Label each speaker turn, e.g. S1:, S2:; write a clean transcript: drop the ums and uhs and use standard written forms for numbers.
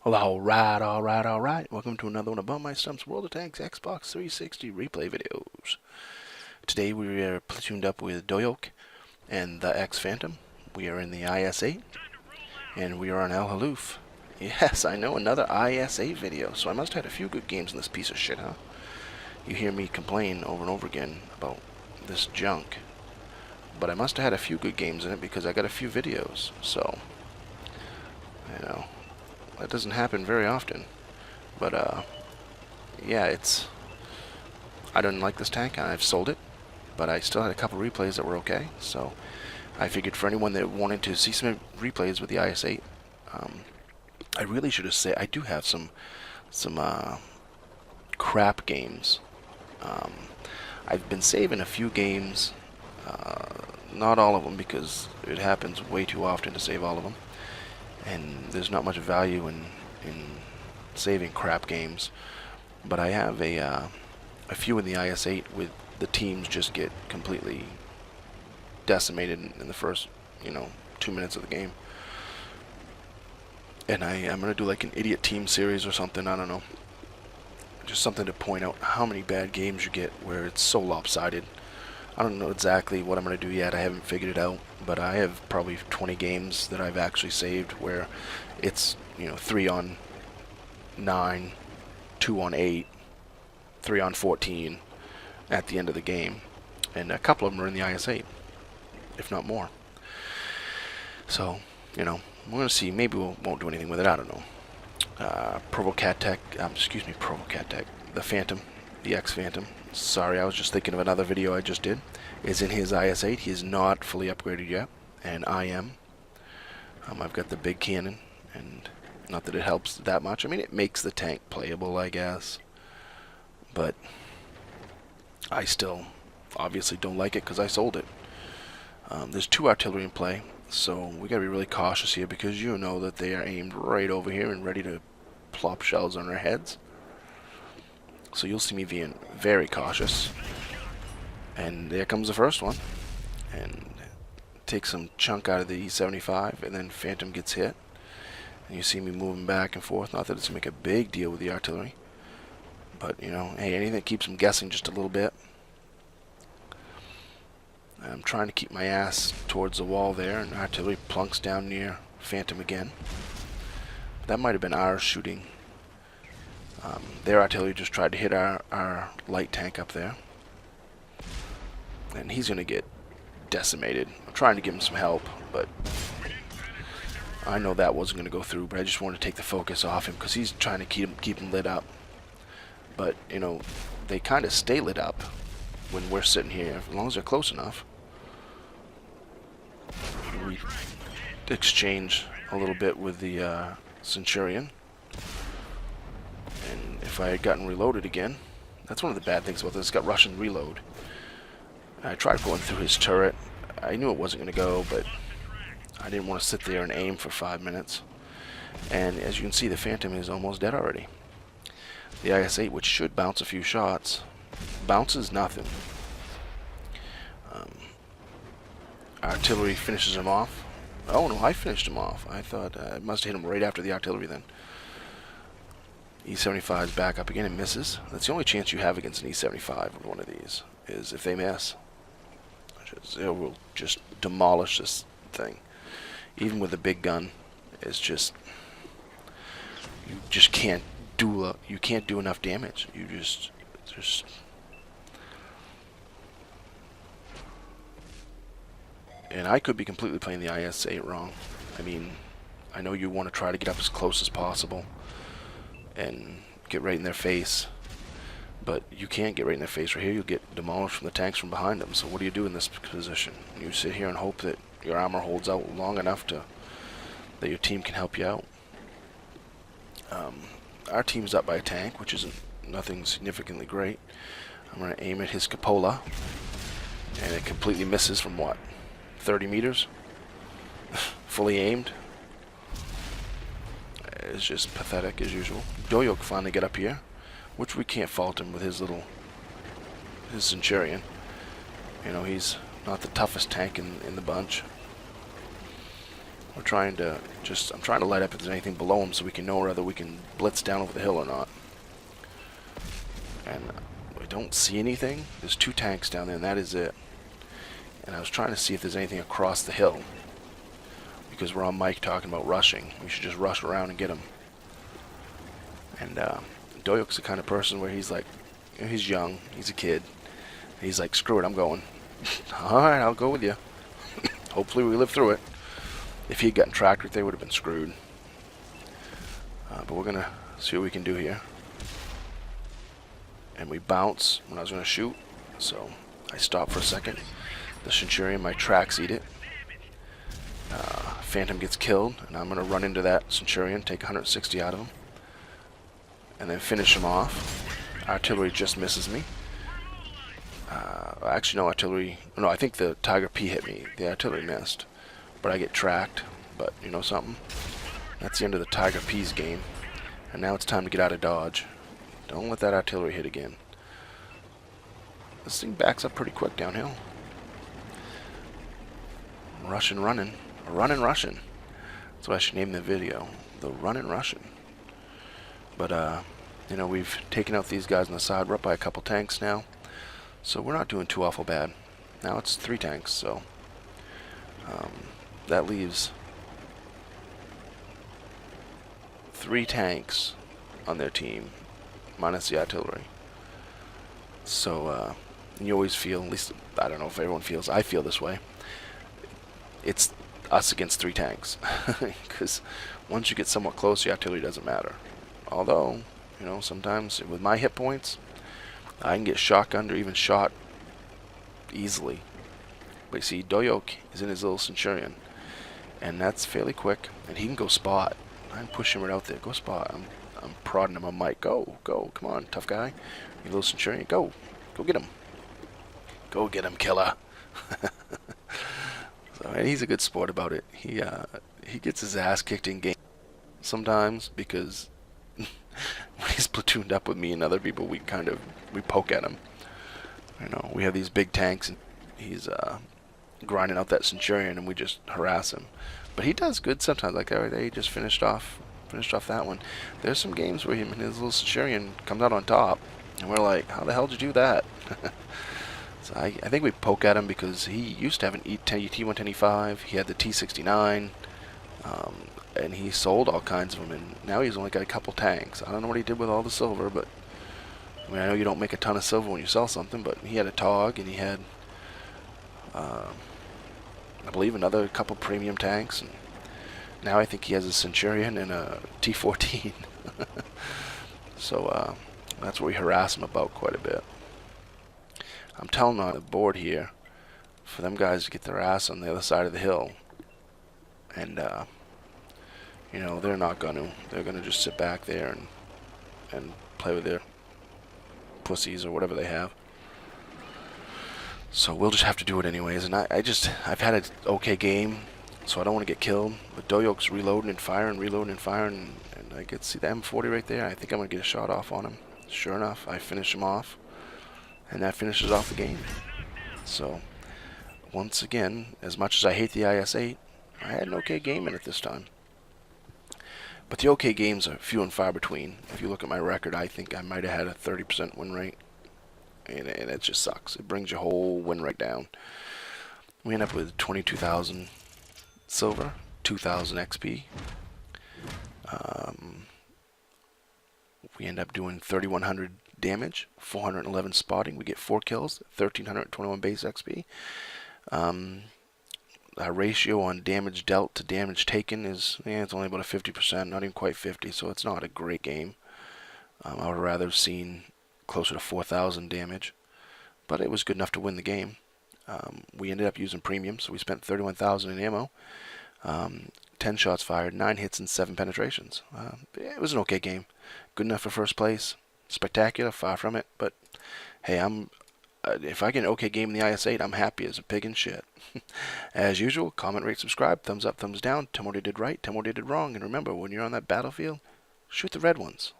S1: Well, alright. Welcome to another one of BumpmyStump's World of Tanks Xbox 360 replay videos. Today we are platooned up with Doyok and the X-Phantom. We are in the IS-8, and we are on Halluf. Yes, I know, another IS-8 video, so I must have had a few good games in this piece of shit, huh? You hear me complain over and over again about this junk, but I must have had a few good games in it because I got a few videos, so, you know. That doesn't happen very often, but yeah, I didn't like this tank and I've sold it, but I still had a couple replays that were okay, so I figured for anyone that wanted to see some replays with the IS-8, I really should have said I do have some crap games. I've been saving a few games, not all of them because it happens way too often to save all of them. And there's not much value in saving crap games, but I have a few in the IS-8 with the teams just get completely decimated in the first 2 minutes of the game, and I'm gonna do like an idiot team series or something. I don't know, just something to point out how many bad games you get where it's so lopsided. I don't know exactly what I'm going to do yet. I haven't figured it out, but I have probably 20 games that I've actually saved where it's 3 on 9, 2 on 8, 3 on 14 at the end of the game, and a couple of them are in the IS-8, if not more. So we're going to see. Maybe we won't do anything with it. I don't know. The Phantom, the X-Phantom. Sorry, I was just thinking of another video I just did. Is in his IS-8. He is not fully upgraded yet, and I am. I've got the big cannon, and not that it helps that much. I mean, it makes the tank playable, I guess, but I still obviously don't like it because I sold it. There's 2 artillery in play, so we gotta be really cautious here because you know that they are aimed right over here and ready to plop shells on our heads. So you'll see me being very cautious. And there comes the first one. And take some chunk out of the E-75, and then Phantom gets hit. And you see me moving back and forth. Not that it's going to make a big deal with the artillery. But, hey, anything that keeps them guessing just a little bit. I'm trying to keep my ass towards the wall there, and artillery plunks down near Phantom again. That might have been our shooting. Their artillery just tried to hit our light tank up there. And he's going to get decimated. I'm trying to give him some help, but I know that wasn't going to go through, but I just wanted to take the focus off him because he's trying to keep him lit up. But, they kind of stay lit up when we're sitting here, as long as they're close enough. We exchange a little bit with the Centurion. And if I had gotten reloaded again, that's one of the bad things about this. It's got Russian reload. I tried going through his turret. I knew it wasn't going to go, but I didn't want to sit there and aim for 5 minutes. And as you can see, the Phantom is almost dead already. The IS-8, which should bounce a few shots, bounces nothing. Artillery finishes him off. Oh no, I finished him off. I thought I must have hit him right after the artillery then. E-75 is back up again and misses. That's the only chance you have against an E-75 with one of these, is if they miss. It will just demolish this thing. Even with a big gun, it's just, you just can't do enough damage. You just and I could be completely playing the IS-8 wrong. I mean, I know you want to try to get up as close as possible and get right in their face, but you can't get right in their face right here. You'll get demolished from the tanks from behind them. So what do you do in this position? You sit here and hope that your armor holds out long enough that your team can help you out. Our team's up by a tank, which isn't nothing significantly great. I'm going to aim at his cupola, and it completely misses from what, 30 meters? Fully aimed. It's just pathetic as usual. Doyok finally got up here, which we can't fault him with his Centurion. He's not the toughest tank in the bunch. I'm trying to light up if there's anything below him so we can know whether we can blitz down over the hill or not. And I don't see anything. There's 2 tanks down there, and that is it. And I was trying to see if there's anything across the hill, because we're on mic talking about rushing. We should just rush around and get him. And Doyok's the kind of person where he's like, he's young, he's a kid. He's like, screw it, I'm going. Alright, I'll go with you. Hopefully we live through it. If he had gotten tracked, they would have been screwed. But we're going to see what we can do here. And we bounce when I was going to shoot. So I stop for a second. The Centurion, my tracks eat it. Phantom gets killed, and I'm going to run into that Centurion, take 160 out of him, and then finish him off. Artillery just misses me. Actually, no, artillery... No, I think the Tiger P hit me. The artillery missed. But I get tracked. But, you know something? That's the end of the Tiger P's game. And now it's time to get out of dodge. Don't let that artillery hit again. This thing backs up pretty quick downhill. Russian running. Running Russian. That's what I should name the video. The Running Russian. But, you know, we've taken out these guys on the side. We're up by a couple tanks now. So we're not doing too awful bad. Now it's 3 tanks, so that leaves 3 tanks on their team, minus the artillery. So you always feel, at least I don't know if everyone feels, I feel this way. It's us against 3 tanks, because once you get somewhat close, the artillery doesn't matter. Although, you know, sometimes with my hit points, I can get shotgunned or even shot easily. But you see, Doyok is in his little Centurion, and that's fairly quick, and he can go spot. I'm pushing right out there. Go spot. I'm prodding him on mic. Go, go, come on, tough guy. You little Centurion, go. Go get him. Go get him, killer. So, and he's a good sport about it. He gets his ass kicked in game sometimes, because when he's platooned up with me and other people, we poke at him. You know, we have these big tanks, and he's grinding out that Centurion, and we just harass him. But he does good sometimes. Like the other day, he just finished off that one. There's some games where him and his little Centurion comes out on top, and we're like, how the hell did you do that? So I think we poke at him because he used to have an T-110E5. He had the T-69. And he sold all kinds of them, and now he's only got a couple tanks. I don't know what he did with all the silver, but I mean, I know you don't make a ton of silver when you sell something, but he had a TOG, and he had, I believe, another couple premium tanks, and now I think he has a Centurion and a T-14. So that's what we harass him about quite a bit. I'm telling on the board here for them guys to get their ass on the other side of the hill, and you know, they're not gonna. They're gonna just sit back there and play with their pussies or whatever they have. So we'll just have to do it anyways. And I've had an okay game, so I don't want to get killed. But Doyok's reloading and firing, and I get to see the M40 right there. I think I'm gonna get a shot off on him. Sure enough, I finish him off, and that finishes off the game. So once again, as much as I hate the IS-8, I had an okay game in it this time. But the okay games are few and far between. If you look at my record, I think I might have had a 30% win rate. And it just sucks. It brings your whole win rate down. We end up with 22,000 silver, 2,000 XP. We end up doing 3,100 damage, 411 spotting. We get 4 kills, 1,321 base XP. Our ratio on damage dealt to damage taken is, it's only about a 50%, not even quite 50, so it's not a great game. I would rather have seen closer to 4,000 damage, but it was good enough to win the game. We ended up using premium, so we spent 31,000 in ammo, 10 shots fired, 9 hits and 7 penetrations. It was an okay game. Good enough for first place. Spectacular, far from it, but hey, if I get an okay game in the IS-8, I'm happy as a pig in shit. As usual, comment, rate, subscribe, thumbs up, thumbs down. Tell me what I did right, tell me what I did wrong, and remember, when you're on that battlefield, shoot the red ones.